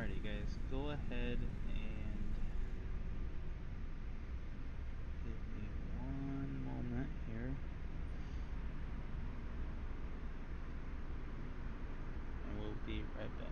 Alrighty guys, go ahead and give me one moment here and we'll be right back.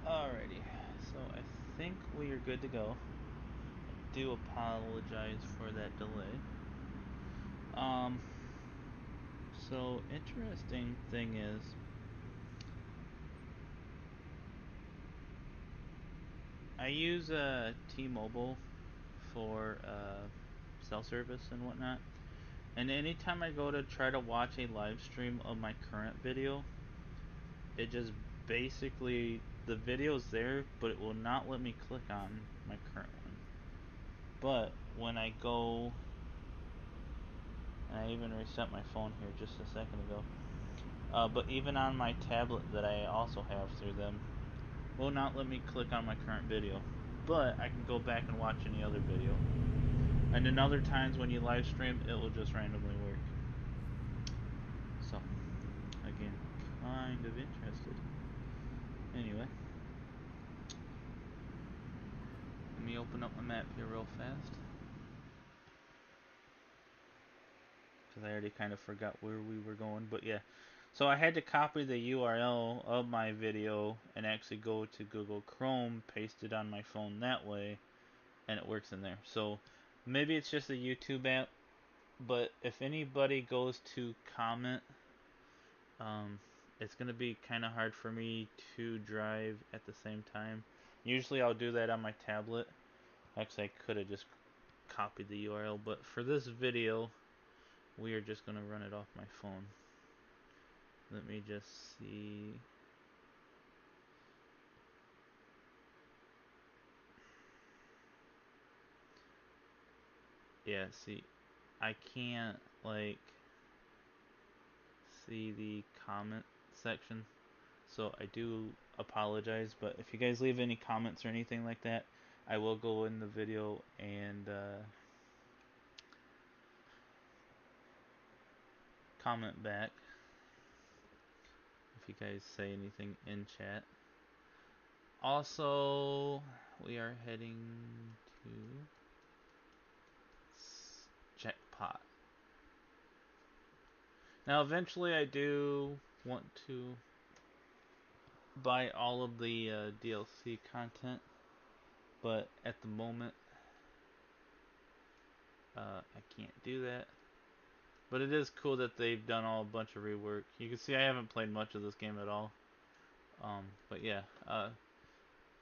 Alrighty, so I think we are good to go. I do apologize for that delay. Um, so interesting thing is, I use T-Mobile for cell service and whatnot. And anytime I go to try to watch a live stream of my current video, it just basically, the video's there, but it will not let me click on my current one. But when I go, and I even reset my phone here just a second ago, but even on my tablet that I also have through them, will not let me click on my current video. But I can go back and watch any other video. And in other times when you live stream, it will just randomly work. So, again, kind of interested. Anyway, let me open up my map here real fast, because I already kind of forgot where we were going, but yeah. So I had to copy the URL of my video and actually go to Google Chrome, paste it on my phone that way, and it works in there. So maybe it's just a YouTube app, but if anybody goes to comment, um, it's going to be kind of hard for me to drive at the same time. Usually I'll do that on my tablet. Actually, I could have just copied the URL, but for this video, we are just going to run it off my phone. Let me just see. Yeah, see, I can't, like, see the comment section, so I do apologize, but if you guys leave any comments or anything like that, I will go in the video and comment back if you guys say anything in chat. Also, we are heading to Jackpot. Now, eventually, I do want to buy all of the DLC content, but at the moment, I can't do that. But it is cool that they've done all a bunch of rework. You can see I haven't played much of this game at all. But yeah,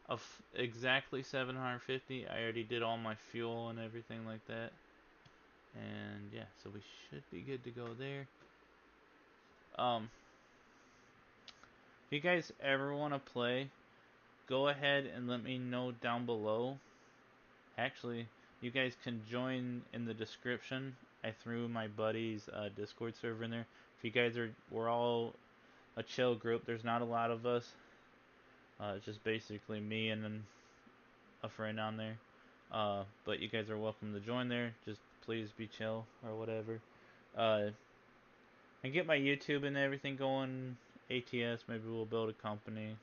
of exactly 750, I already did all my fuel and everything like that. And yeah, so we should be good to go there. Um, if you guys ever want to play, go ahead and let me know down below. Actually, You guys can join in the description. I threw my buddy's Discord server in there. If you guys we're all a chill group. There's not a lot of us. It's just basically me and then a friend on there. But you guys are welcome to join there. Just please be chill or whatever. Uh, and get my YouTube and everything going. ATS, maybe we'll build a company,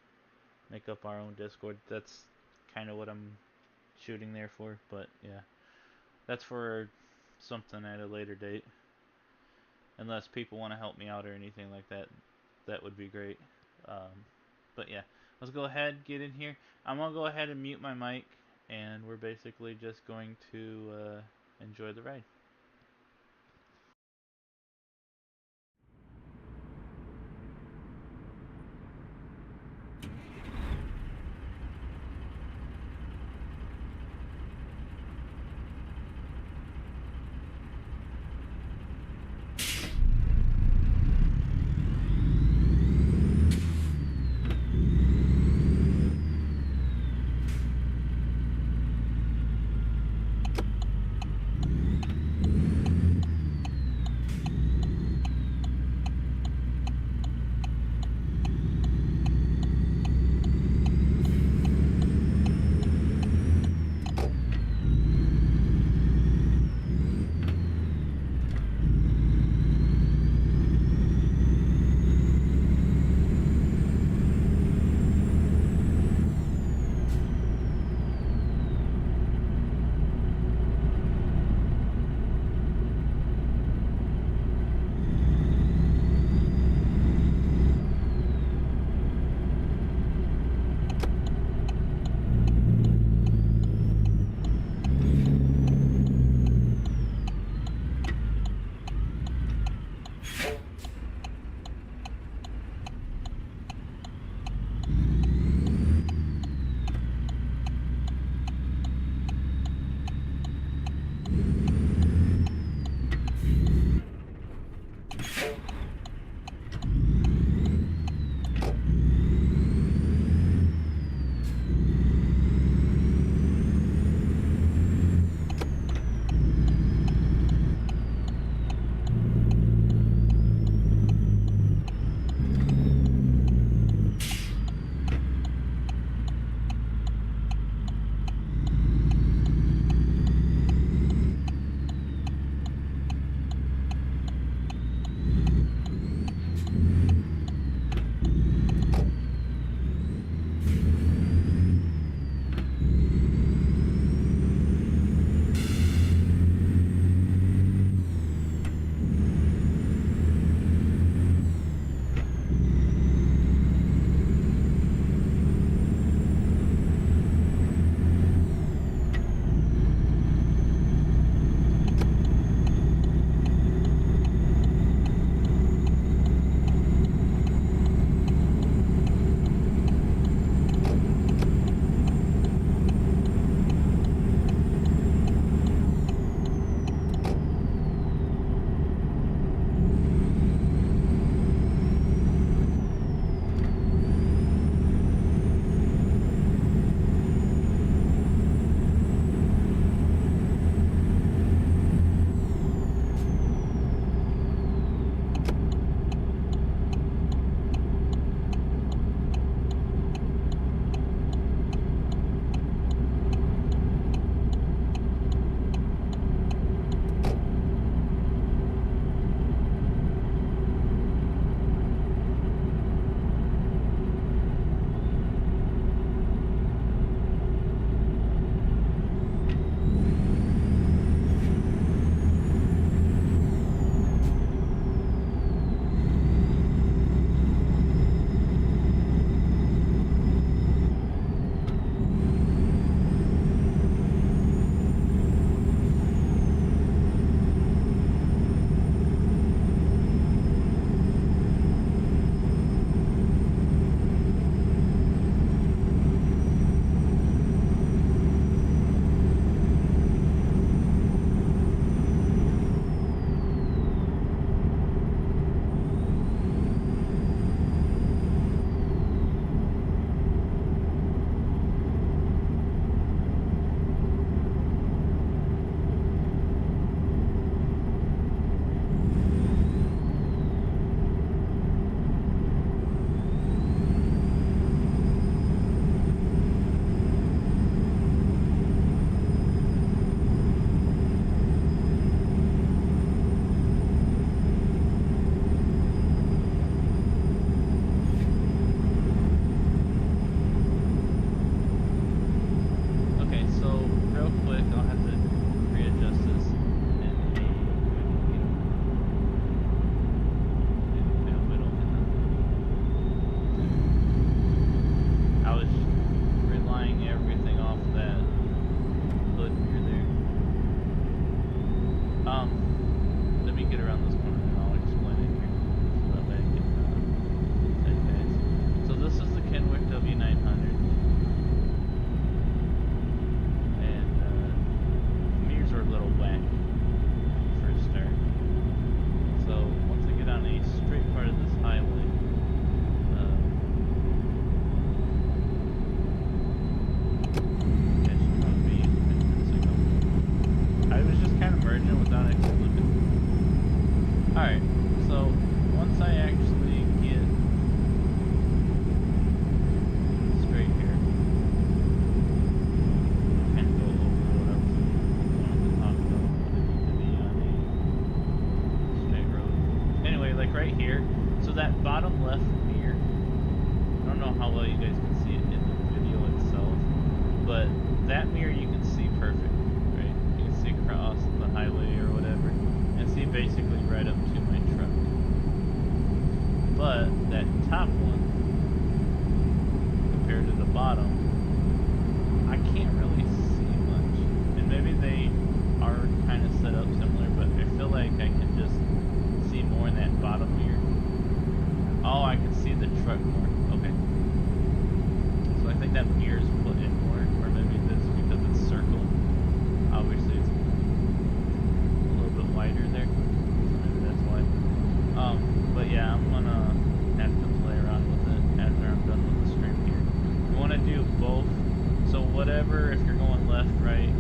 make up our own Discord. That's kind of what I'm shooting there for. But yeah, that's for something at a later date. Unless people want to help me out or anything like that, that would be great. But yeah, let's go ahead, get in here. I'm gonna go ahead and mute my mic, and we're basically just going to enjoy the ride. once I actually get straight here, I'll kind of go over what I was wanting to talk about. I need to be on a straight road. Anyway, like right here, so that bottom left mirror, I don't know how well you guys can see it in the video itself, but that mirror you can see perfect, right? You can see across the highway or whatever, and see basically right up to my truck. But that top one, compared to the bottom, I can't really see much. And maybe they are kind of set up similar, but I feel like I can just see more in that bottom mirror. Oh, I can see the truck more. Okay. So I think that mirror is put in more, or maybe this because it's circled. Obviously, it's a little bit wider there, so maybe that's why. But yeah, I'm gonna have to play around with it after I'm done with the stream here. You want to do both. So whatever, if you're going left, right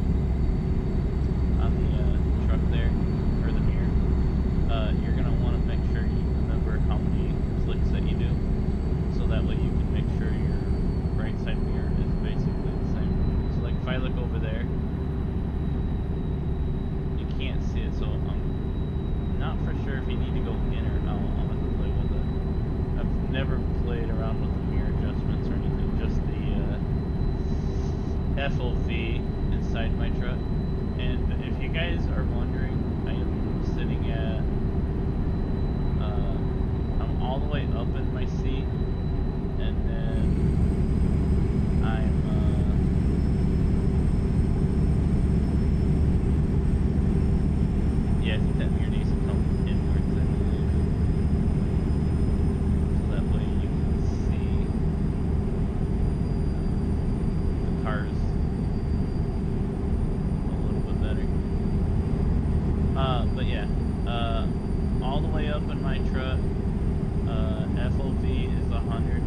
on the truck there or the mirror, you're gonna want to make sure you remember how many clicks that you do, so that way you can make sure your right side mirror is basically the same. So like if I look over there, you can't see it, so I'm not for sure if you need to go in or out. I'll have to play with it. I've never played around with the mirror adjustments or anything, just the FOV inside my truck. And if you guys are wondering, I am sitting at I'm all the way up in my seat, and then I'm yeah, I think that mirror needs to come inwards, I believe, so that way you can see the cars a little bit better. But yeah, all the way up in my truck, FOV is 100.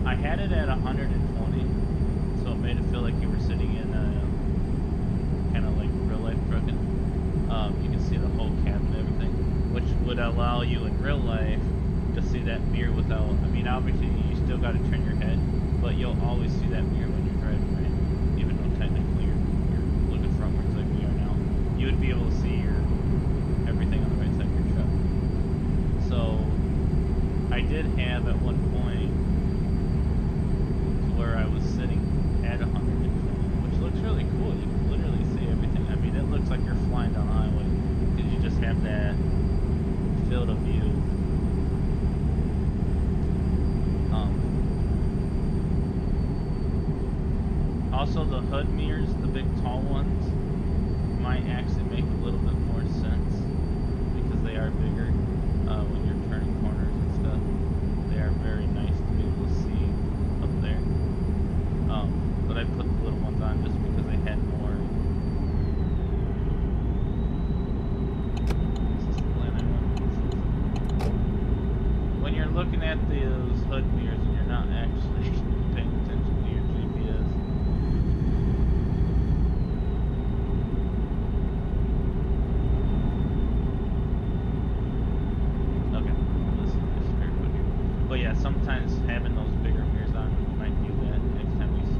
I had it at 120, so it made it feel like you were sitting in kind of like real life trucking. You can see the whole cab and everything, which would allow you in real life to see that mirror without, I mean, obviously you still got to turn your head, but you'll always see that mirror when you're driving, right? Even though technically you're looking frontwards like we are now. You would be able to see your everything on the right side of your truck. So I did have at one point where I was sitting at 120, which looks really cool. You can literally see everything. I mean, it looks like you're flying down the highway because you just have that field of view. Also, the hood mirrors, the big tall ones, might actually make a little bit more sense because they are bigger when you're turning corners and stuff. They are very nice to be able to see up there. But I put the little ones on just because they had more. When you're looking at those hood mirrors and you're not actually paying attention to your GPS. But yeah, sometimes having those bigger mirrors on, we might do that next time we do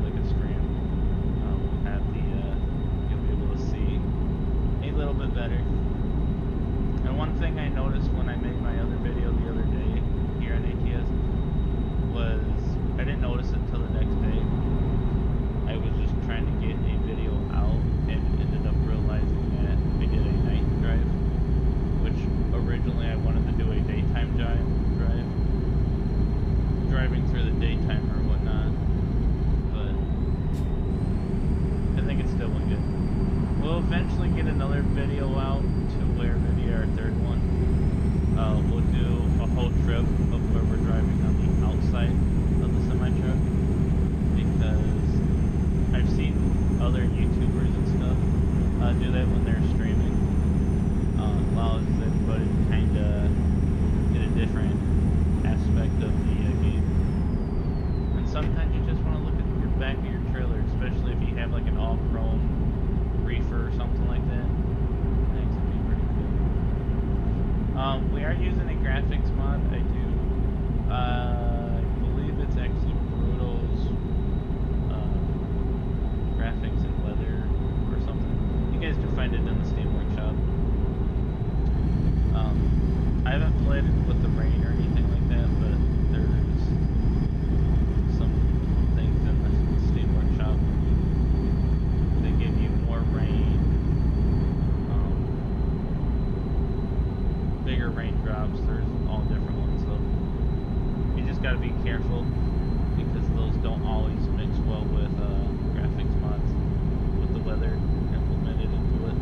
like a stream. We'll have the, you'll be able to see a little bit better. And one thing I noticed when I made my other video the other day here on ATS was, I didn't notice it until the next day. I was just trying to get a video out and ended up realizing that I did a night drive, which originally I wanted to do a daytime drive. Driving through the daytime or whatnot, but I think it's still went good. We'll eventually get another video out to where maybe our third one. We'll do a whole trip of where we're driving on the outside of the semi-truck, because I've seen other YouTubers and stuff do that when they're streaming. Allows everybody to kind of get a different aspect of the game. And sometimes you just want to look at your back of your trailer, especially if you have like an all-chrome reefer or something like that. I think it'd be pretty cool. We are are using a graphics mod, I do. I believe it's actually Bruto's graphics and weather or something. You guys can find it in the Steam Workshop. I haven't played it with the rain or anything like that, but there's some things in the Steam Workshop that give you more rain, bigger raindrops. There's all different ones, so you just gotta be careful because those don't always mix well with graphics mods with the weather implemented into it.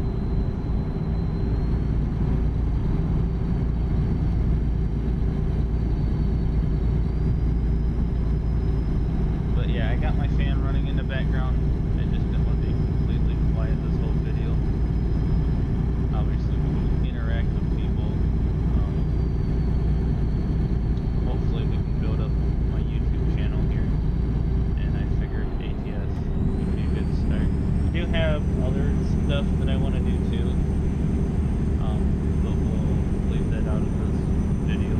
But yeah, I got my fan running in the background. I just didn't want to be completely quiet this whole video. Obviously, we can interact with people. Hopefully, we can build up my YouTube channel here. And I figured ATS would be a good start. I do have other stuff that I want to do too. But we'll leave that out of this video.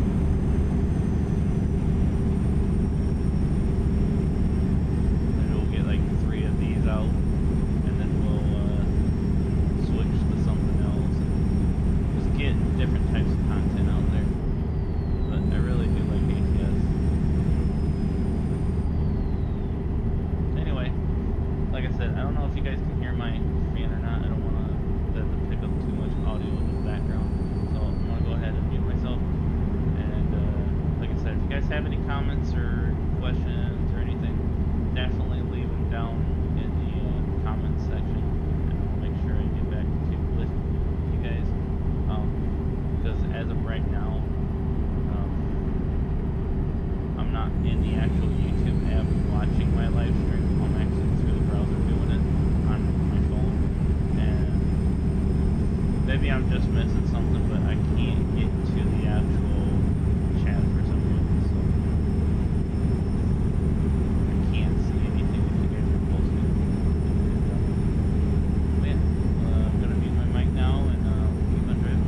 And we'll get like 3 of these out, and then we'll switch to something else and just get different types of content out there. But I really do like ATS. Anyway, like I said, I don't know if you guys can hear my fan or not. I don't want that to pick up too much audio in the background, so I'm gonna go ahead and mute myself. And like I said, if you guys have any comments or questions or anything, definitely leave them down in the comments section, and I'll make sure I get back to with you guys. Because as of right now, I'm not in the actual YouTube app watching my live stream. I'm actually through the browser doing it on my phone, and maybe I'm just missing something, but I can't get to the actual chat for some reason, so I can't see anything that you guys are posting. But yeah, I'm gonna mute my mic now and keep on driving.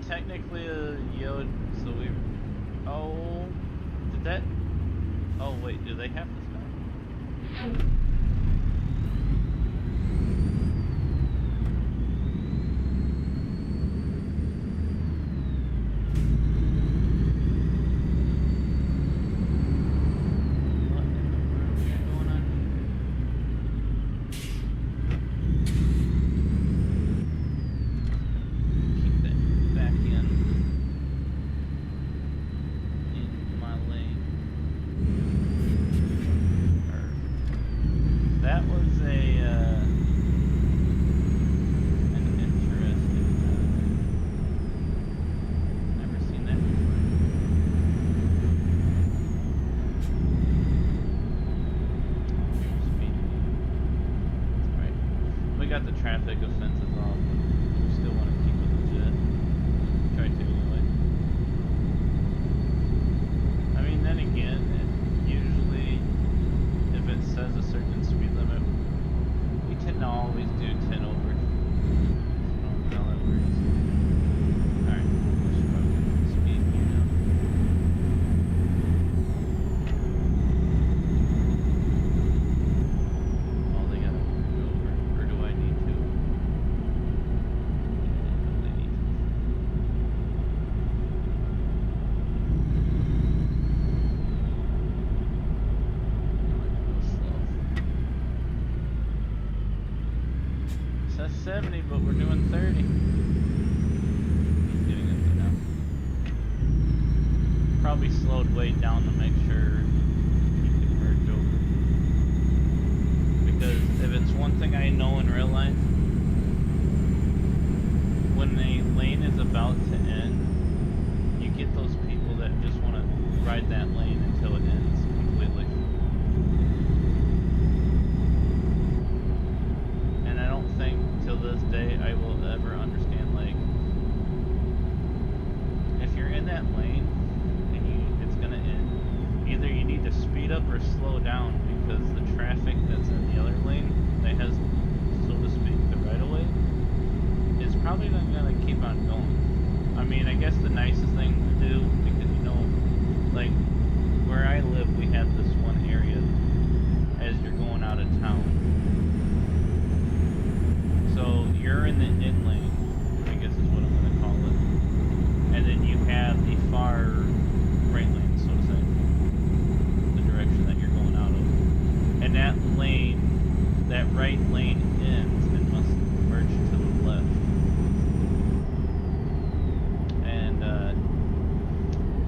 technically a Yod, so we... Oh, did that... Oh wait, do they have this map? Traffic offenses off, but we still want to keep it legit. Try to anyway. I mean, then again, usually, if it says a certain speed limit, we tend to always do 10 over. So how that works. Alright, let's probably speed here now. Oh, they gotta go over. Or do I need to? It says 70, but we're doing 30. Keep getting it now. Probably slowed way down to make sure you can merge over. Because if it's one thing I know in real life, when a lane is about to end, you get those people that just want to ride that lane until it ends completely. And I don't think till this day I will ever understand, like, if you're in that lane and it's gonna end, either you need to speed up or slow down, because the traffic that's in the other lane that has, so to speak, the right of way is probably not gonna keep on going. I mean, I guess the nicest thing to do, because you know, like where I live, we have this one area as you're going out of town. So you're in the in lane, I guess is what I'm gonna call it, and then you have the far right lane, so to say, the direction that you're going out of, and that lane, that right lane ends and must merge to the left. And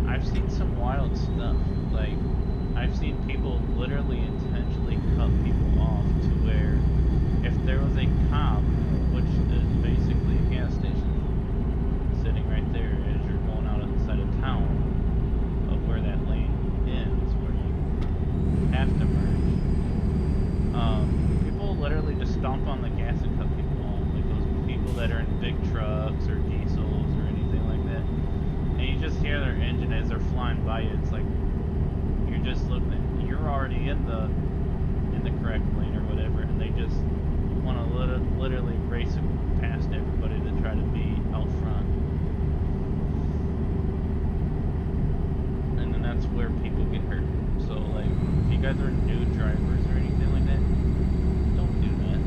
I've seen some wild stuff. Like, I've seen people literally intentionally cut people off to where if there was a cop, which is basically a gas station, sitting right there as you're going out inside of town, of where that lane ends, where you have to merge, people literally just stomp on the gas and cut people off. Like those people that are in big trucks or diesels or anything like that, and you just hear their engine as they're flying by you. It's like you're just looking at, you're already in the correct lane or whatever, and they just want to literally race past everybody to try to be out front. And then that's where people get hurt. So, like, if you guys are new drivers or anything like that, don't do that.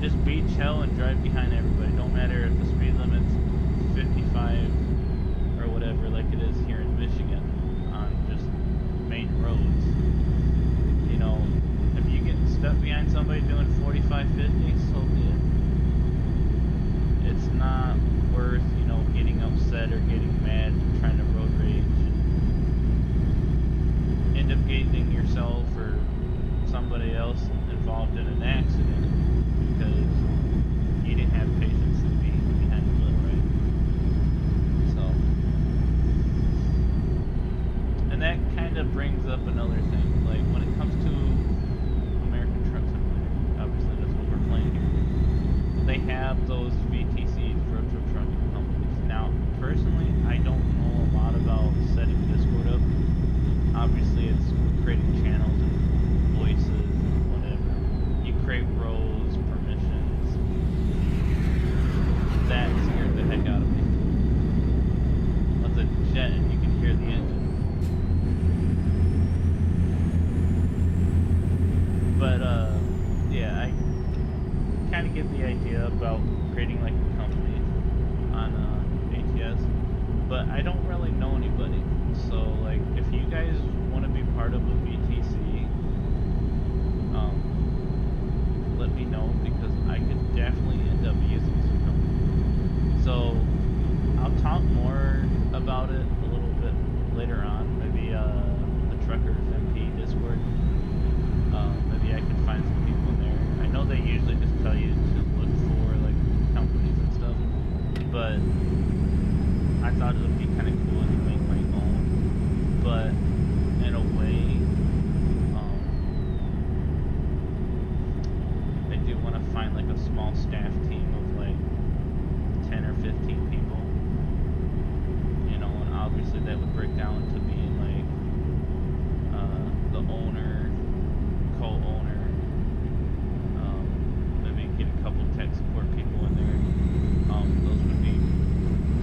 Just be chill and drive behind everybody. Don't matter if the speed limit's 55 or whatever, like it is here in Michigan on just main roads. You know, if you get stuck behind somebody doing 45, 50, so be it. It's not worth, you know, getting upset or getting mad, trying to road rage, and end up getting yourself or somebody else involved in an accident because you didn't have patience to be behind the wheel, right? So, and that kind of brings up another thing. Like, when it comes to American Truck Simulator, obviously that's what we're playing here, they have those VTCs, virtual trucking companies. Now, personally, I don't know a lot about setting Discord up. Obviously, it's creating channels and voices and whatever. You create roles, permissions. That scared the heck out of me. kind of get the idea about creating like a company on ATS, but I don't really know anybody. So like, if you guys want to be part of a VTC, let me know, because I could definitely end up using some company. So I'll talk more about it a little bit later on. Maybe the Truckers MP Discord. Maybe I could find some people in there. I know they usually just tell you to look for like companies and stuff, but I thought it would be kind of cool to make my own. But in a way, I do want to find like a small staff team of like 10 or 15 people. You know, and obviously that would break down to being like the owner, co-owner, maybe get a couple tech support people in there. Those would be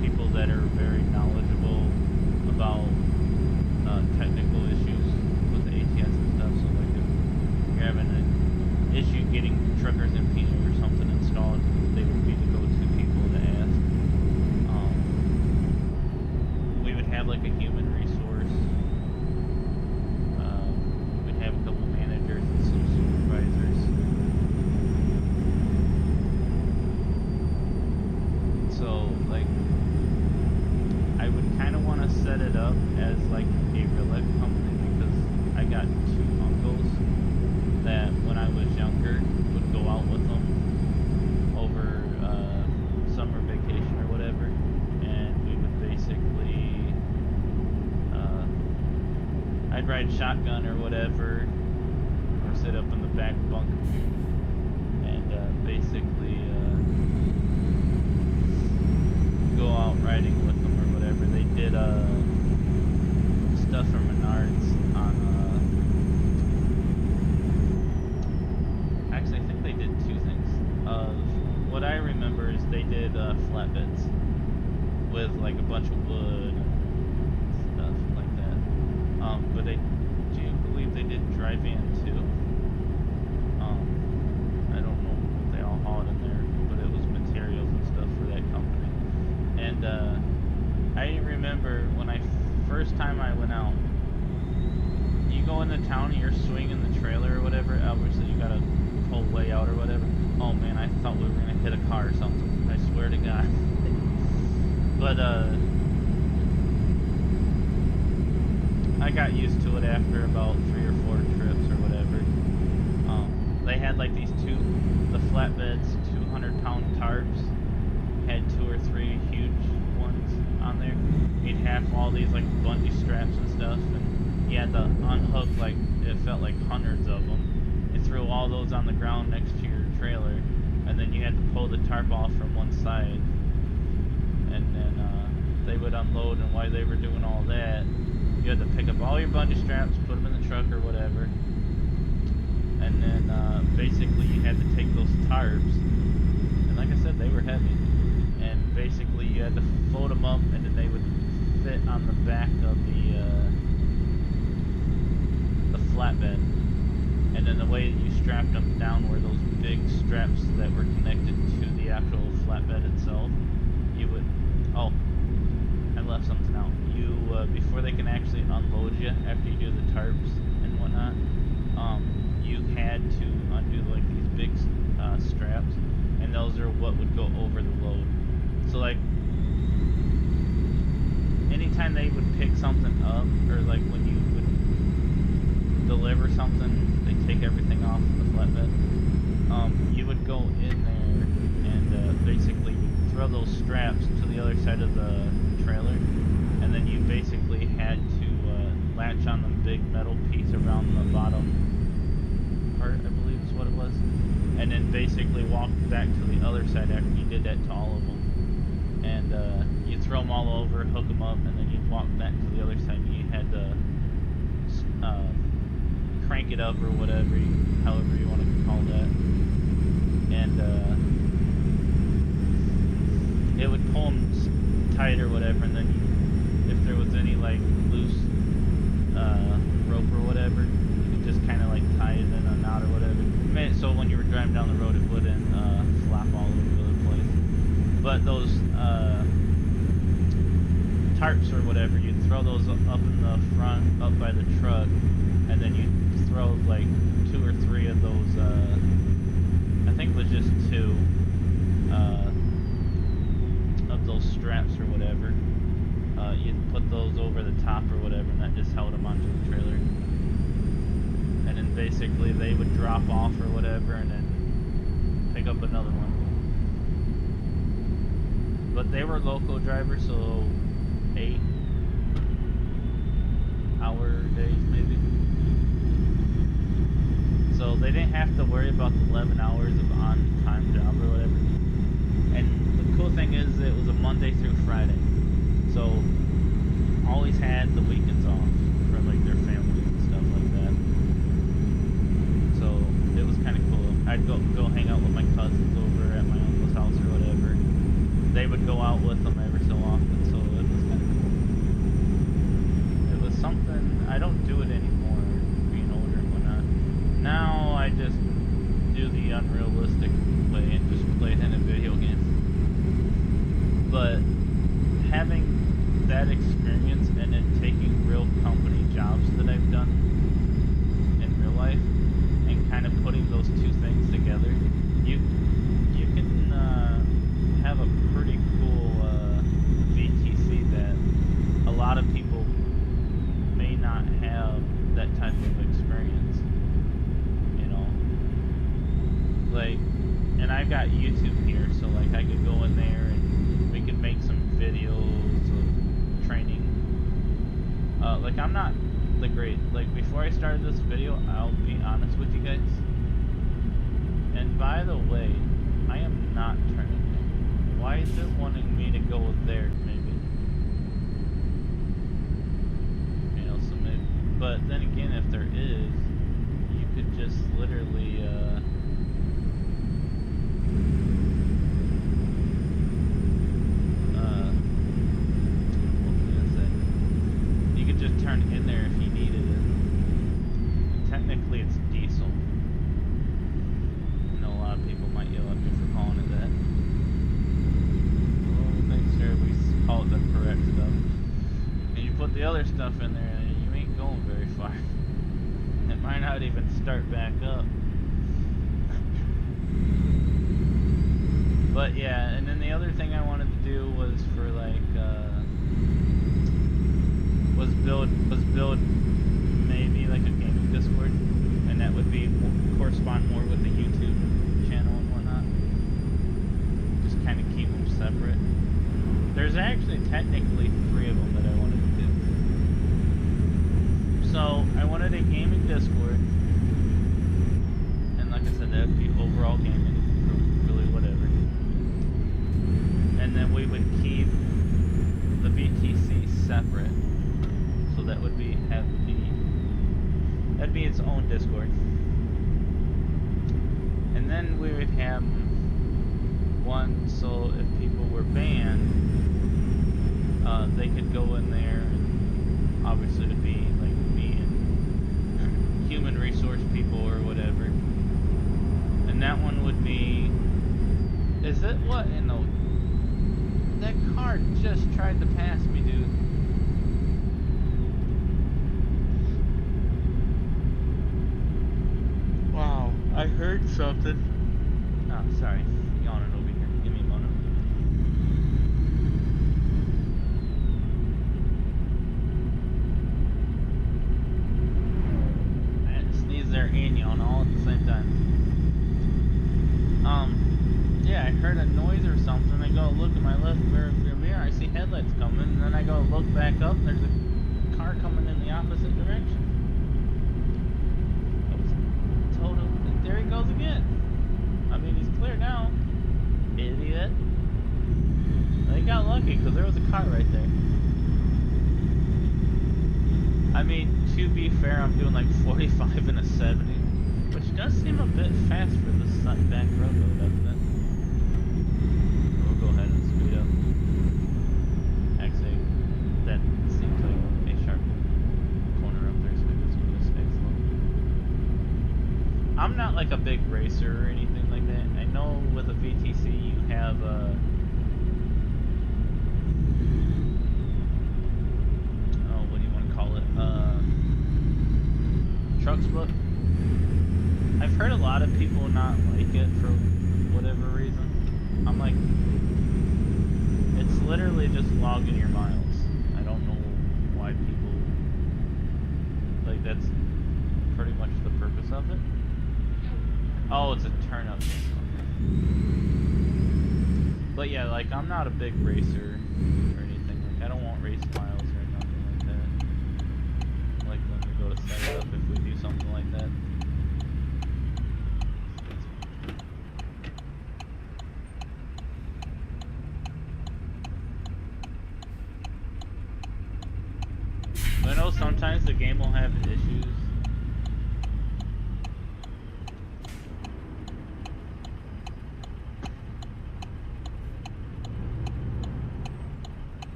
people that are very knowledgeable about technical issues with the ATS and stuff. So like if you're having an issue getting Truckers MP or something installed, they would be the go-to people to ask. We would have like a human resource. We'd have a couple managers and some supervisors. So like, I would kind of want to set it up as like a relic company, because I got two uncles that when I was younger would go out with them over summer vacation or whatever, and we would basically I'd ride shotgun or whatever, or sit up in the back bunk and basically go out riding with them or whatever. They did stuff from Menards on actually I think they did two things. What I remember is they did flatbeds with like a bunch of wood and stuff like that. But I do believe they did dry van too. I don't know what they all hauled in there, but it was materials and stuff for that company. And I remember when I first time I went out, you go into town and you're swinging the trailer or whatever, obviously you gotta pull way out or whatever. Oh man, I thought we were gonna hit a car or something, I swear to God. But I got used to it after about 3 or 4 trips or whatever. They had like these the flatbeds, 200-pound tarps, had 2 or 3 huge ones on there. You'd have all these like bungee straps and stuff, and you had to unhook, like it felt like hundreds of them. You threw all those on the ground next to your trailer, and then you had to pull the tarp off from one side, and then they would unload. And while they were doing all that, you had to pick up all your bungee straps, put them in the truck or whatever, and then basically you had to take those tarps, and like I said, they were heavy, and basically you had to fold them up, and then they would fit on the back of the flatbed. And then the way that you strapped them down were those big straps that were connected to the actual flatbed itself. You would, oh, I left something out. You, before they can actually unload you after you do the tarps and whatnot, you had to undo like these big straps, and those are what would go over the load. So like, anytime they would pick something up, or like when you would deliver something, they take everything off the flatbed, you would go in there and basically throw those straps to the other side of the trailer, and then you basically had to latch on the big metal piece around the bottom part, I believe is what it was, and then basically walk back to the other side after you did that to all of them, and you throw them all over, hook them up, and then you'd walk back to the other side, and you had to crank it up or whatever, however you want to call that, and it would pull them tight or whatever, and then if there was any like loose rope or whatever, you could just kind of like tie it in a knot or whatever. So when you were driving down the road, it wouldn't But those tarps or whatever, you'd throw those up in the front, up by the truck, and then you'd throw like 2 or 3 of those, I think it was just 2, of those straps or whatever. You'd put those over the top or whatever, and that just held them onto the trailer. And then basically they would drop off or whatever, and then pick up another one. But they were local drivers, so 8-hour days maybe. So they didn't have to worry about the 11 hours of on-time job or whatever. And the cool thing is it was a Monday through Friday. So always had the weekends off for like their families and stuff like that. So it was kind of cool. I'd go hang out with my cousins over at my uncle's house or whatever. They would go out with them every so often, so it was kind of cool. It was something, I don't do it anymore, being older and whatnot. Now I just do the unrealistic way and just play it in a video game. But having that experience and then taking real company jobs that I've done in real life and kind of putting those two things together, you can have a pretty cool VTC that a lot of people may not have that type of experience, you know. Like, and I've got YouTube here, so like I could go in there and we could make some videos of training. Like I'm not the great, like before I started this video, I'll be honest with you guys. And by the way, I am not turning. Why is it wanting me to go there, maybe? You know, so maybe. But then again, if there is, you could just literally, what was I gonna say? You could just turn in there if you needed it. And technically, it's diesel. I know a lot of people might yell at me for calling it that. Sure we call it the correct stuff. And you put the other stuff in there and you ain't going very far. It might not even start back up. But yeah, and then the other thing I wanted to do was for like was build maybe like a gaming Discord, and that would be correspond more with the YouTube channel and whatnot. Just kind of keep them separate. There's actually technically 3 of them that I wanted to do. So I wanted a gaming Discord, and like I said, that would be overall gaming, really whatever. And then we would keep the BTC separate, so that would be that'd be its own Discord. And then we would have one so if people were banned, they could go in there and obviously to be like being human resource people or whatever. And that one would be, is it what in the, that car just tried to pass me, dude. Wow, I heard something. Oh, sorry, yawning over here. Give me a moment. There and yawn all at the same time. Yeah, I heard a noise or something. I go look at my left rear mirror, I see headlights coming, and then I go look back up, and there's a car coming in the opposite direction. I was told him, there he goes again. I mean, he's clear now. Idiot. They got lucky, because there was a car right there. I mean, to be fair, I'm doing like 45 and a 70, which does seem a bit fast for this back road, though, doesn't it? We'll go ahead and speed up. Actually, that seems like a sharp corner up there, so maybe it's going to stay slow. I'm not like a big racer or anything like that. I know with a VTC you have sucks, but I've heard a lot of people not like it for whatever reason. I'm like, it's literally just logging your miles. I don't know why people, like, that's pretty much the purpose of it. Oh, it's a turn up. But yeah, like, I'm not a big racer or anything. Like, I don't want race miles or nothing like that. Like, when we go to set it up, if we do something like that. I know sometimes the game will have issues.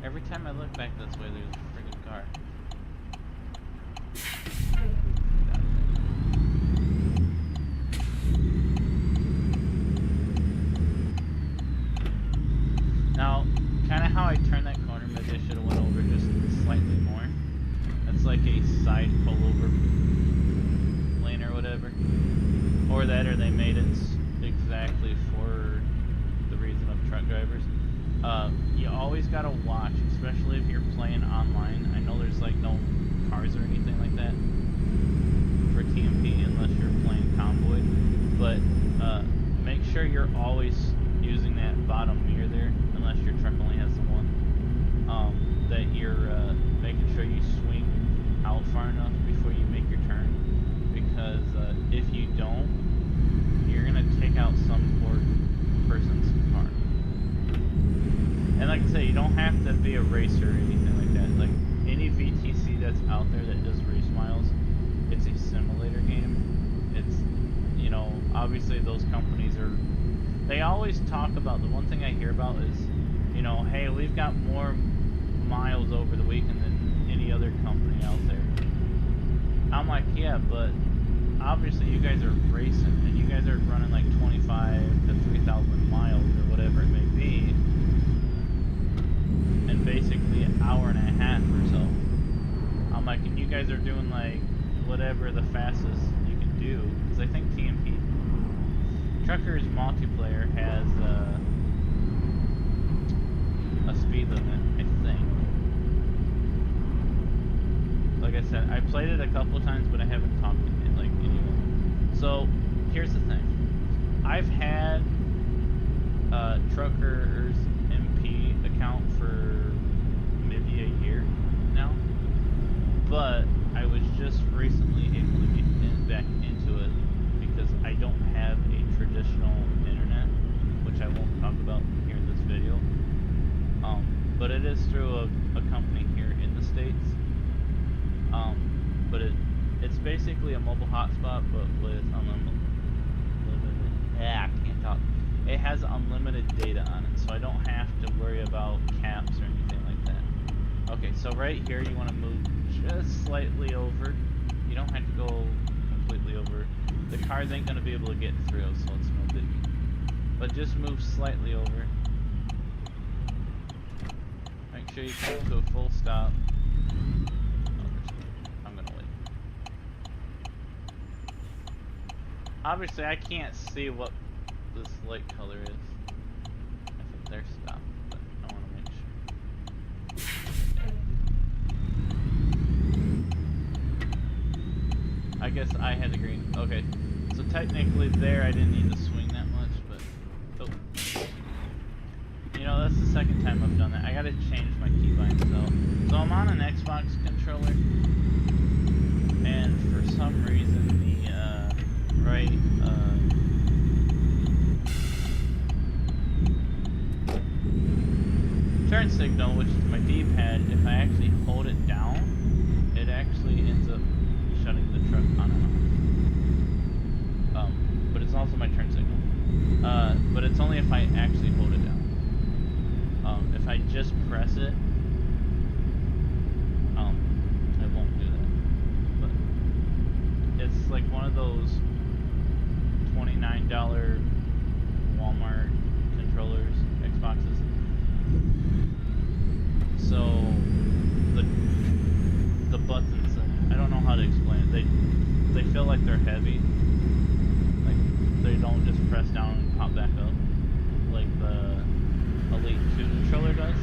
Every time I look back this way, there's a friggin' car. Now, kind of how I turned that corner, maybe I should have went over just slightly more. That's like a side pullover lane or whatever. Or that, or they made it exactly for the reason of truck drivers. You always gotta watch, especially if you're playing online. I know there's like no cars or anything like that for TMP unless you're playing Convoy, but make sure you're always using that bottom mirror there, unless your truck only has the one. That you're making sure you swing out far enough before you make your turn, because if you don't, you're gonna take out some poor person's car. And like I say, you don't have to be a racer or anything like that. Like, any VTC that's out there that does race miles, it's a simulator game. It's, you know, obviously those companies are, they always talk about, the one thing I hear about is, you know, hey, we've got more miles over the weekend than any other company out there. I'm like, yeah, but obviously you guys are racing, and you guys are running like 25 to 3,000 miles or whatever it may be, in basically an hour and a half or so. I'm like, and you guys are doing like whatever the fastest you can do, because I think TMP Truckers Multiplayer has a speed limit, I think. Like I said, I played it a couple times, but I haven't talked to it, like, anyone. So here's the thing: I've had Truckers MP account for maybe a year now, but I was just recently able to get back into it because I don't have a traditional internet, which I won't talk about here in this video. But it is through a company here in the States. But it's basically a mobile hotspot, but with unlimited. I can't talk. It has unlimited data on it, so I don't have to worry about caps or anything like that. Okay, so right here you want to move just slightly over. You don't have to go completely over. The cars ain't gonna be able to get through, so it's no biggie. But just move slightly over. Make sure you come to a full stop. I'm gonna wait. Obviously, I can't see what this light color is. I think they're stopped, but I want to make sure. I guess I had the green. Okay, so technically there I didn't need to swing that much, but oh. You know, that's the second time I've done that. I gotta change my keybinds though. So I'm on an Xbox controller, and for some reason the right turn signal, which is my D-pad, if I actually hold it down, it actually ends up shutting the truck on and off. But it's also my turn signal. But it's only if I actually hold it down. If I just press it, I won't do that. But it's like one of those $29 Walmart controllers, Xboxes. So the buttons, I don't know how to like they're heavy. Like they don't just press down and pop back up like the Elite 2 controller does.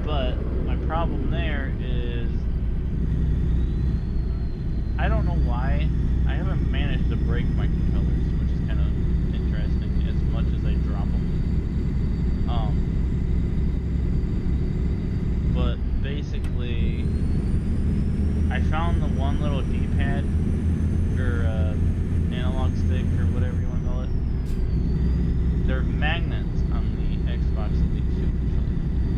But my problem there is I don't know why I haven't managed to break my controllers, which is kind of interesting as much as I drop them. But basically, I found the one little D-pad or analog stick or whatever you want to call it. They're magnets on the Xbox Elite 2 controller.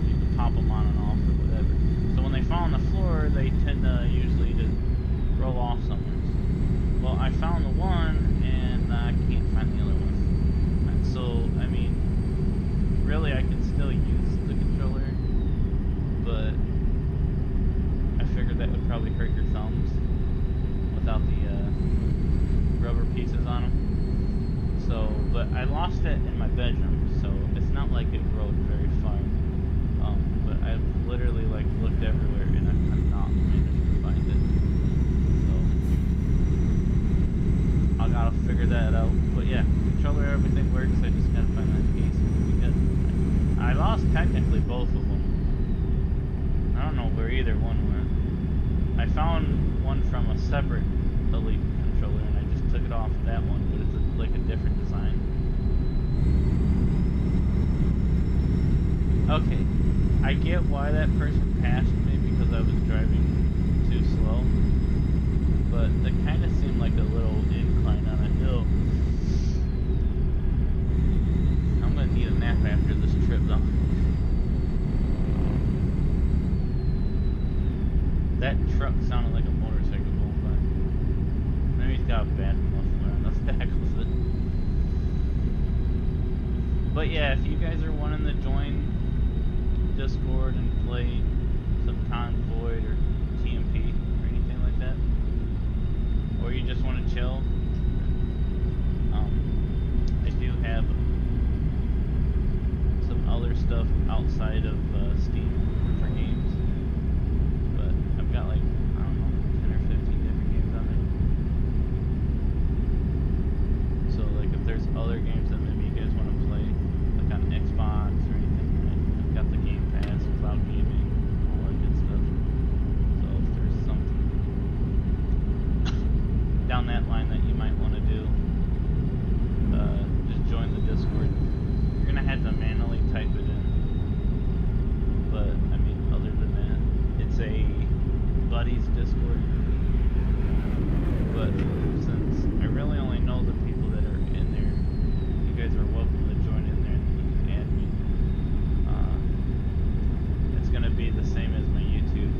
You can pop them on and off or whatever. So when they fall on the floor, they tend to usually just roll off somewhere. Well, I found the one, and I can't find the other one. And so, I mean, really, I can still use the controller, but I figured that would probably hurt your thumbs without the rubber pieces on them. So, but I lost it in my bedroom, so it's not like it rode very far. But I've literally like looked everywhere, and I cannot manage to find it. So I gotta figure that out. But yeah, controller, everything works. I just gotta find that piece. Because I lost technically both of them. I don't know where either one went. I found one from a separate Elite controller, and I just took it off that one, but it's like a different design. Okay, I get why that person passed me because I was driving too slow, but it kind of seemed like a little incline on a hill. I'm gonna need a nap after this trip though. That truck sounded like a motorcycle going by. Maybe he's got a bad muffler on the back of it. But yeah, if you guys are wanting to join Discord and play some Convoy or TMP or anything like that, or you just want to chill, I do have some other stuff outside of Steam for games, but I've got like, I don't know, 10 or 15 different games on there. So like if there's other games that maybe you guys want to play, like on Xbox or anything, I've got the Game Pass, cloud gaming, all that good stuff. So if there's something down that line that you might want to do, just join the Discord. You're gonna have to manually type it in, but I mean, other than that, it's a buddies Discord. But since I really only know the people that are in there, you guys are welcome to join in there and you can add me. It's gonna be the same as my YouTube.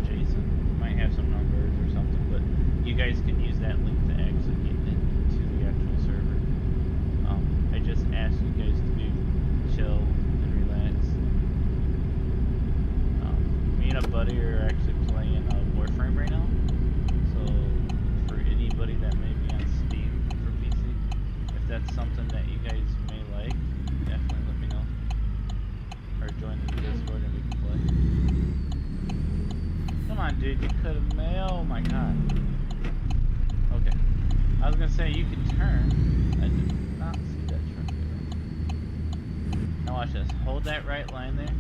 Jason might have some numbers or something, but you guys can use that link to actually get into the actual server. I just ask you guys to be chill and relax. Me and a buddy are actually playing Warframe right now. So for anybody that may be on Steam for PC, if that's something that you guys may like, definitely let me know. Or join the Discord and we can play. Come on, dude, you could have made. Oh my god. Okay. I was gonna say you could turn. I did not see that truck there. Now watch this. Hold that right line there.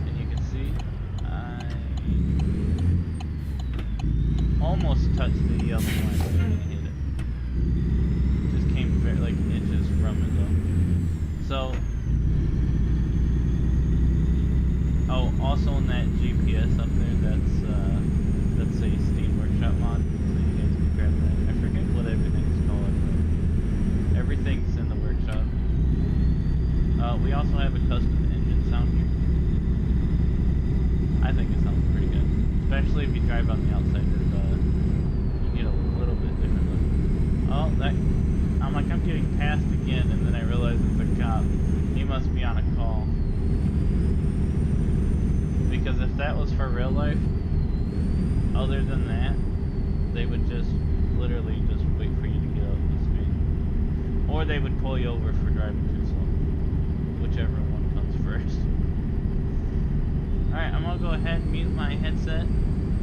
And you can see I almost touched the yellow line, but I didn't hit it. Just came very, like inches from it though. So, oh, also in that GPS up there, that's a Steam Workshop mod, so you guys can grab that. I forget what everything's called, but everything's in the workshop. We also have a custom engine sound here. I think it sounds pretty good, especially if you drive on the outside. You get a little bit different look. Oh, that. I'm like, I'm getting passed again, and then I realize it's a cop. He must be on a call. Because if that was for real life, other than that, they would just literally just wait for you to get up to speed. Or they would pull you over for driving too slow. Whichever one comes first. Alright, I'm gonna go ahead and mute my headset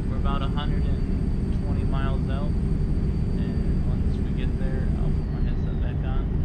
for We're about 120 miles out, and once we get there, I'll put my headset back on.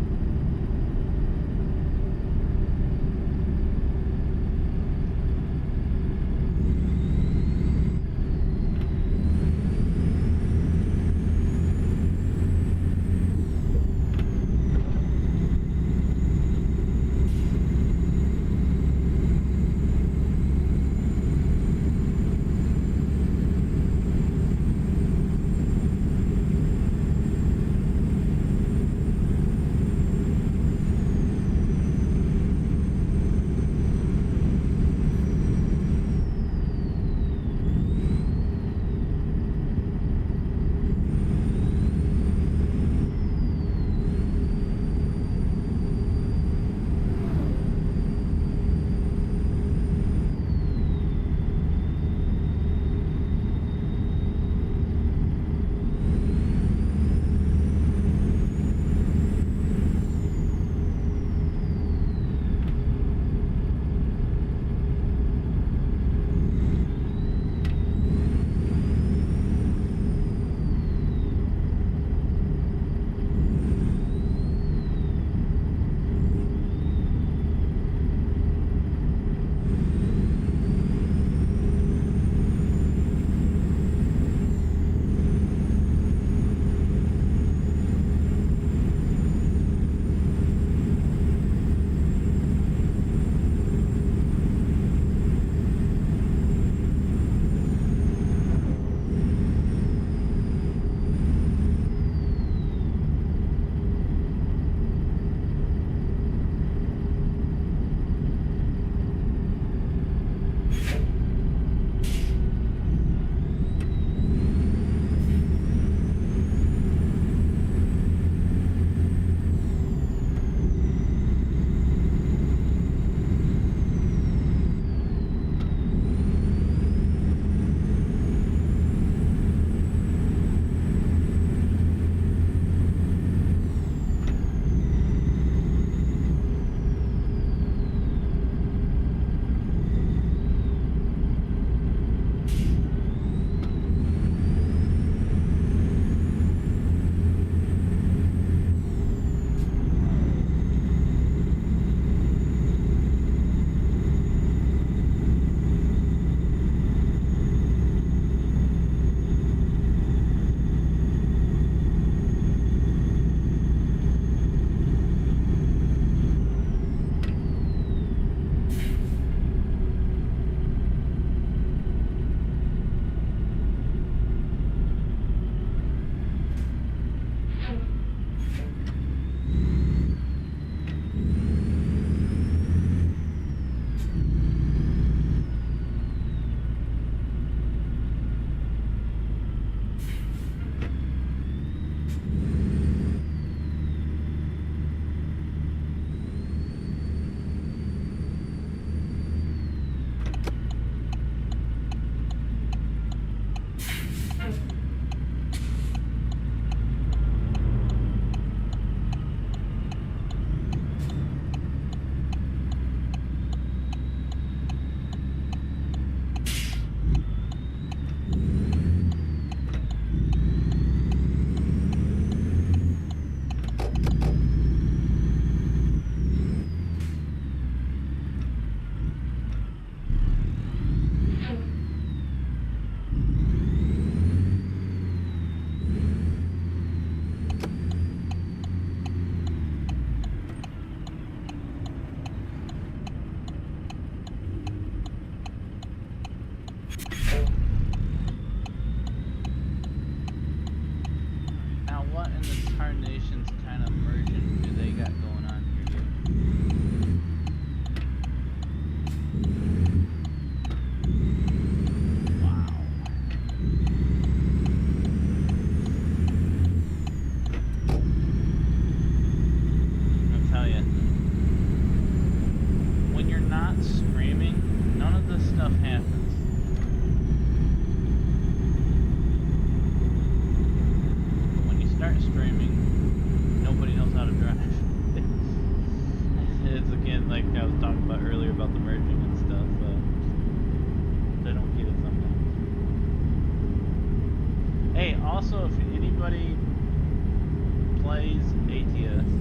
Plays ATS.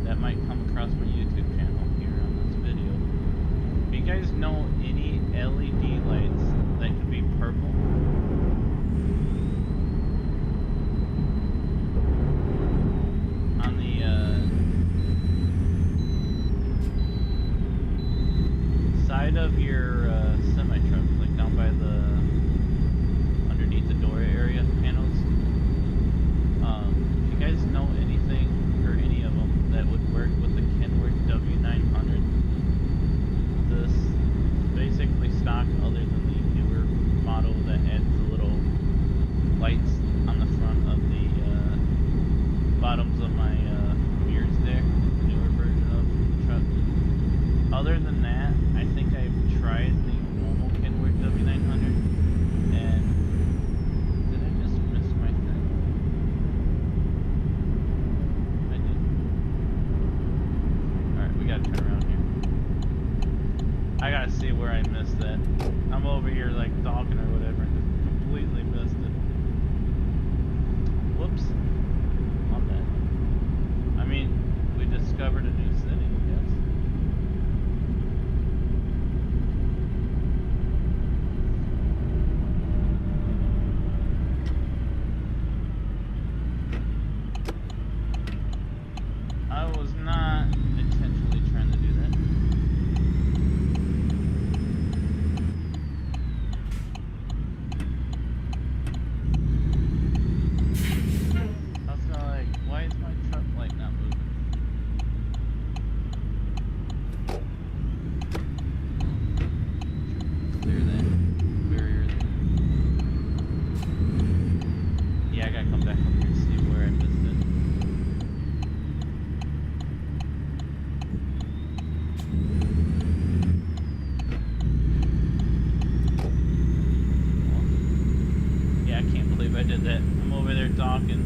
That might come across my YouTube channel here on this video. If you guys know any LED lights that could be purple, on the side of your semi-truck, like down by the underneath the door area panels, if you guys know anything or any of them that would work with the Kenworth W900, this is basically stock other than the newer model that adds the little lights on the front of the bottoms of my mirrors there, the newer version of the truck. Other than that, I think I've tried the normal Kenworth W900, and did I just miss my thing? I did. Alright, we gotta turn around here. I gotta see where I missed that. I'm over here like talking or whatever and just completely missed it. Whoops. My bad. I mean, we discovered a new city, I guess. I was not intentionally trying to do that. I was kinda like, why is my truck light not moving? Clear that barrier there. Yeah, I gotta come back up here and see where I missed it. Yeah, I can't believe I did that. I'm over there talking.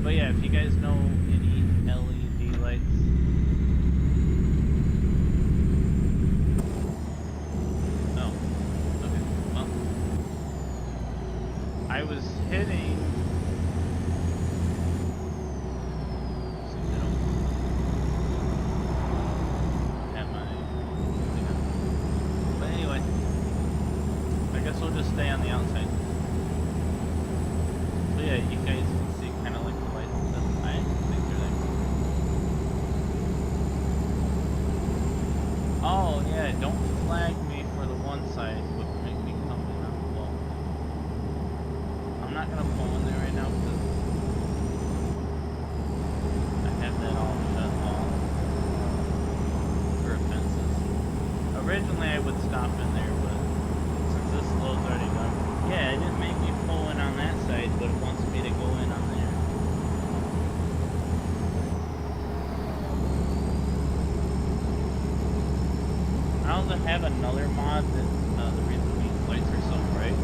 But yeah, if you guys know any LED lights. Oh, okay. Well, I was hitting. See if they don't have my thing on. But anyway, I guess we'll just stay on the outside. So yeah, you guys can see kind of like the lights and stuff. I think they're there. Oh yeah, don't flag me for the one side, but make me come in on the wall. I'm not gonna pull in there right now because I have that all shut off for fences. Originally I would stop in there, but since this load's already done, yeah, it didn't make me pull in on that side, but it wants me to go in on there. I also have another mod that the reason these lights are so bright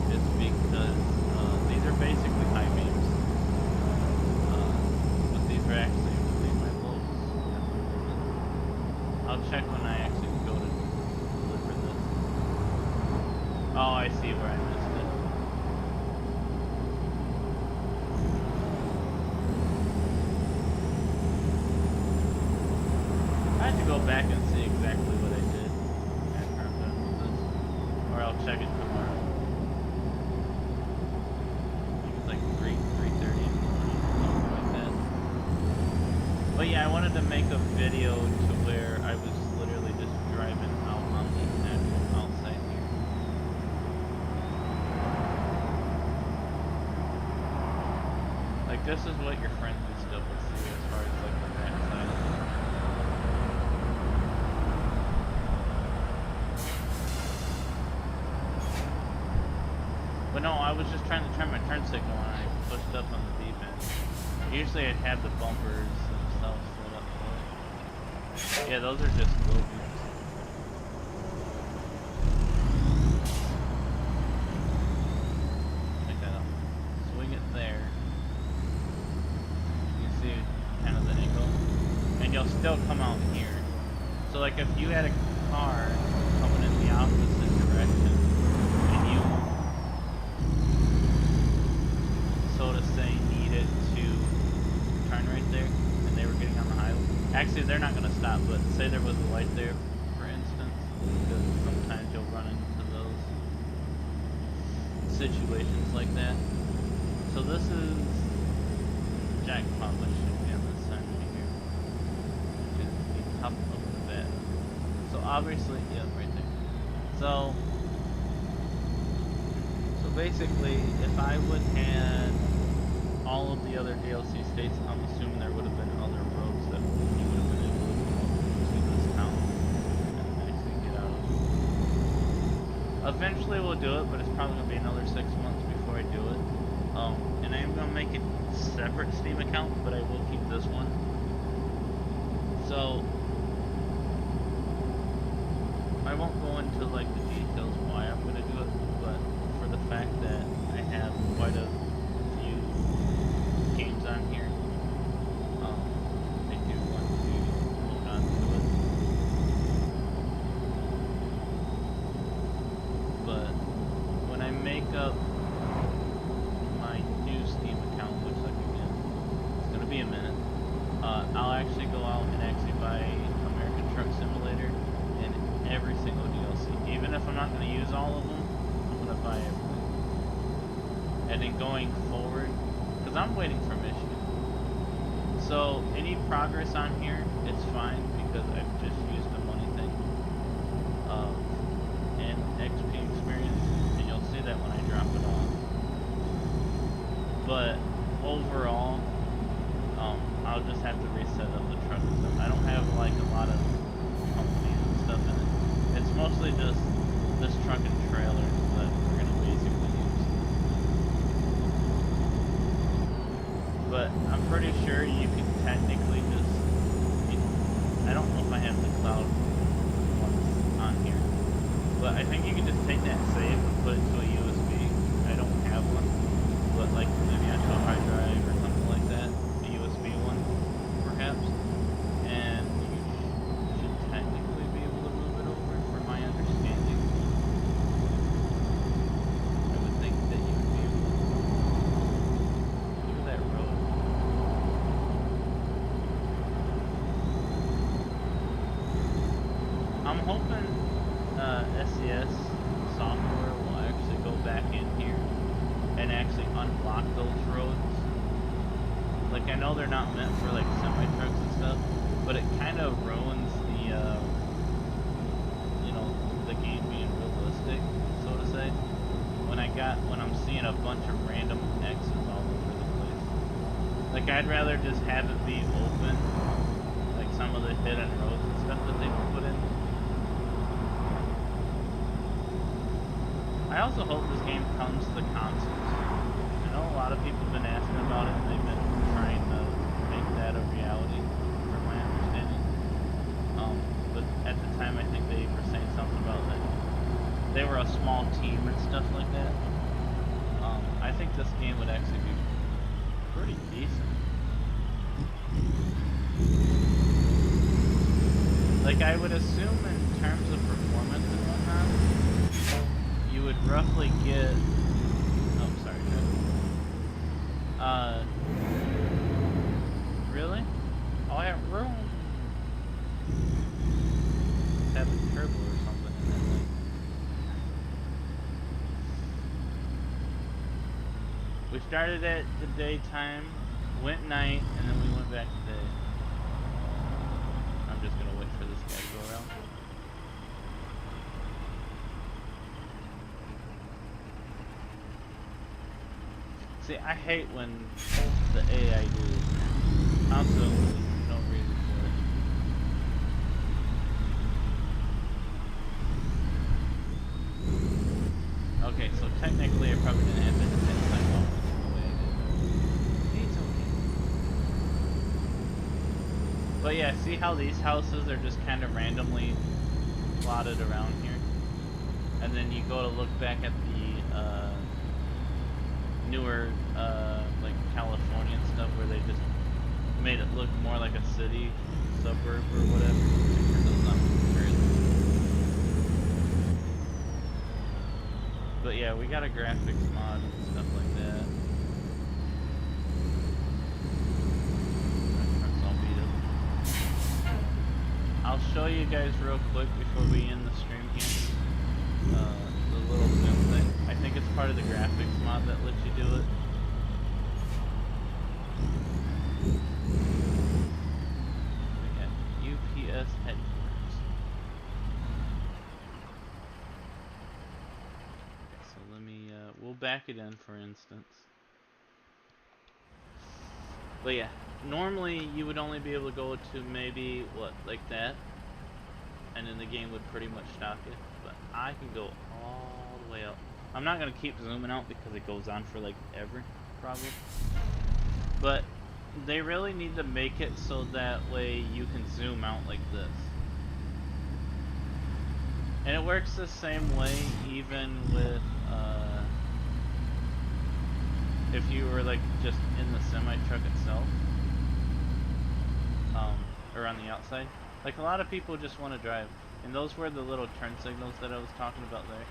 is because these are basically high beams, but these are actually really my lows. I'll check when I actually go to deliver this. Oh, I see where I missed it. I have to go back and see exactly what I did after I'm done with this. Or I'll check it tomorrow. I think it's like 3:30 in the morning, something like that. But yeah, I wanted to make a video to where I was literally just driving out on the actual outside here. Like this is what your friends and stuff would see as far as like the back side. But no, I was just trying to turn my turn signal and I pushed up on the D-pad. Usually I'd have the bumpers themselves set up for it. Yeah, those are just glow beams. Check that out. Swing it there. You can see kind of the angle. And you'll still come out here. So like if you had a car coming in the opposite direction and you, so to say, needed sign right there, and they were getting on the highway. Actually, they're not gonna stop, but say there was a light there, for instance, because sometimes you'll run into those situations like that. So this is jackpot, which should be on this side right here. Should be top of that. So obviously, yeah, right there. So basically, if I would had all of the other DLC states, I'm assuming there would have been other roads that you would have been able to come up to this town and actually get out of. Eventually we'll do it, but it's probably going to be another 6 months before I do it. And I am going to make a separate Steam account, but I will keep this one. So I won't go into like the details why I'm going to do it, but for the fact that I have quite a few games on here, I do want to hold on to it. But when I make up my new Steam account, which like again, it's going to be a minute, I'll actually go out and actually buy American Truck Simulator and every single DLC. Even if I'm not going to use all of them, I'm going to buy everything. And then going forward, because I'm waiting for Michigan. So any progress on here, it's fine because I've just used the money thing and XP experience, and you'll see that when I drop it off. But overall, I'll just have to reset up the truck and stuff. I don't have like a lot of companies and stuff in it. It's mostly just this truck and trailer that we're gonna basically use. But I'm pretty sure you can technically just, I don't know if I have the cloud ones on here, but I think you can just take that save and put it to a USB. I don't have one, but like maybe onto a hard drive or something like that, a USB one perhaps, and you should technically be able to move it over from my understanding. I would think that you would be able to. Look at that road. I'm hoping SCS software will actually go back in here and actually unblock those roads. Like, I know they're not meant for like semi-trucks and stuff, but it kind of ruins the, you know, the game being realistic, so to say. When I'm seeing a bunch of random X's all over the place. Like, I'd rather just have it be open, like some of the hidden roads and stuff that they don't put in. I also hope this game comes to the consoles. I know a lot of people have been asking about it, and they've been trying to make that a reality, from my understanding. But at the time, I think they were saying something about that they were a small team and stuff like that. I think this game would actually be pretty decent. Like, I would assume in terms of performance and whatnot, you would roughly get... Oh, sorry, Jeff. Really? Oh, I have room. Let's have a turbo or something in that thing. We started at the daytime, went night, and then we went back to day. I'm just gonna wait for this guy to go around. See, I hate when the AI do this. Absolutely no reason for it. Okay, so technically I probably didn't have to hit that time off the way I did. It's okay. But yeah, see how these houses are just kind of randomly plotted around here? And then you go to look back at the newer like Californian stuff where they just made it look more like a city suburb or whatever. But yeah, we got a graphics mod and stuff like that. show you guys real quick before we end the stream here. The little zoom thing. I think it's part of the graphics mod that lets you do it. We got UPS headquarters. So let me, we'll back it in for instance. But yeah, normally you would only be able to go to maybe, what, like that? And then the game would pretty much stop you. But I can go all the way up. I'm not going to keep zooming out because it goes on for like ever, probably. But they really need to make it so that way you can zoom out like this. And it works the same way even with, if you were like just in the semi-truck itself, or on the outside. Like a lot of people just want to drive, and those were the little turn signals that I was talking about there.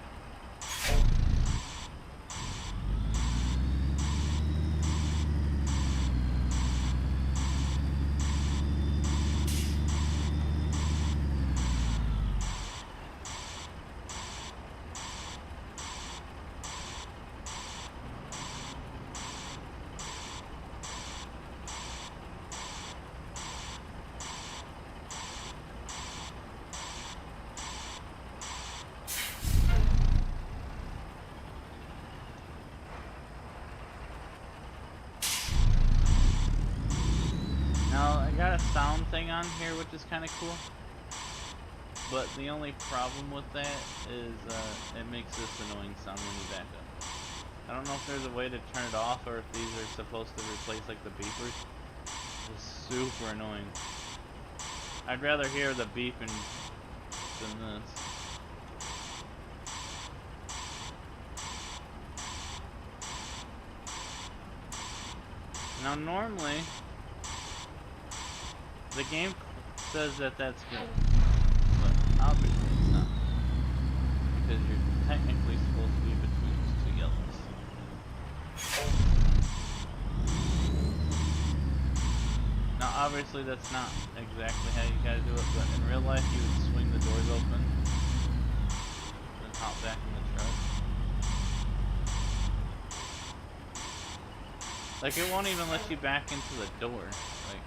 Now, I got a sound thing on here, which is kind of cool. But the only problem with that is it makes this annoying sound when you back up. I don't know if there's a way to turn it off or if these are supposed to replace like the beepers. It's super annoying. I'd rather hear the beeping than this. Now normally, the game says that that's good, but obviously it's not, because you're technically supposed to be between these two yellows. Now obviously that's not exactly how you gotta do it, but in real life you would swing the doors open, and hop back in the truck. Like, it won't even let you back into the door. Like,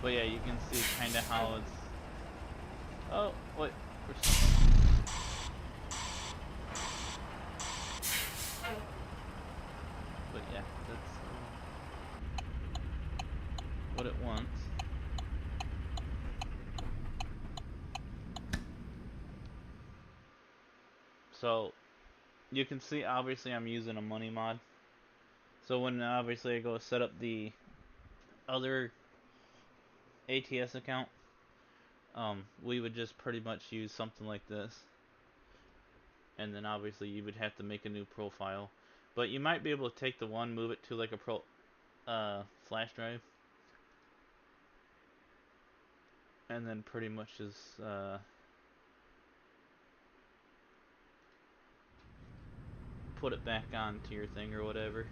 but yeah, you can see kind of how it's. Oh, wait. But yeah, that's what it wants. So you can see, obviously, I'm using a money mod. So when obviously I go set up the other ATS account, we would just pretty much use something like this, and then obviously you would have to make a new profile. But you might be able to take the one, move it to like a flash drive, and then pretty much just put it back onto your thing or whatever.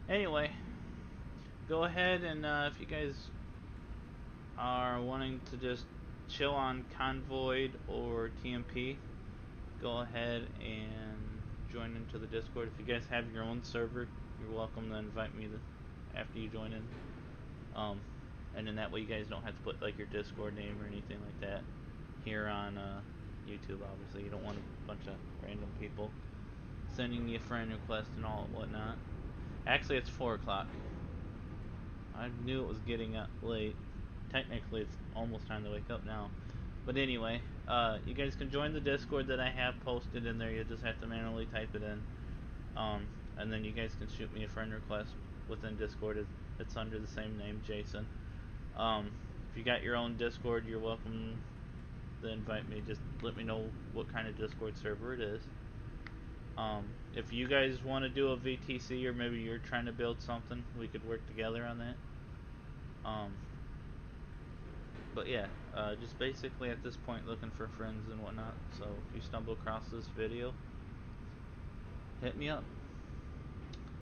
Anyway, go ahead and if you guys are wanting to just chill on Convoid or TMP, go ahead and join into the Discord. If you guys have your own server, you're welcome to invite me after you join in. And then that way you guys don't have to put like your Discord name or anything like that here on YouTube. Obviously, you don't want a bunch of random people sending you a friend request and all whatnot. Actually, it's 4 o'clock. I knew it was getting up late. Technically, it's almost time to wake up now. But anyway, you guys can join the Discord that I have posted in there. You just have to manually type it in. And then you guys can shoot me a friend request within Discord. It's under the same name, Jason. If you got your own Discord, you're welcome to invite me. Just let me know what kind of Discord server it is. If you guys want to do a VTC, or maybe you're trying to build something, we could work together on that. But yeah, just basically at this point looking for friends and whatnot. So if you stumble across this video, hit me up.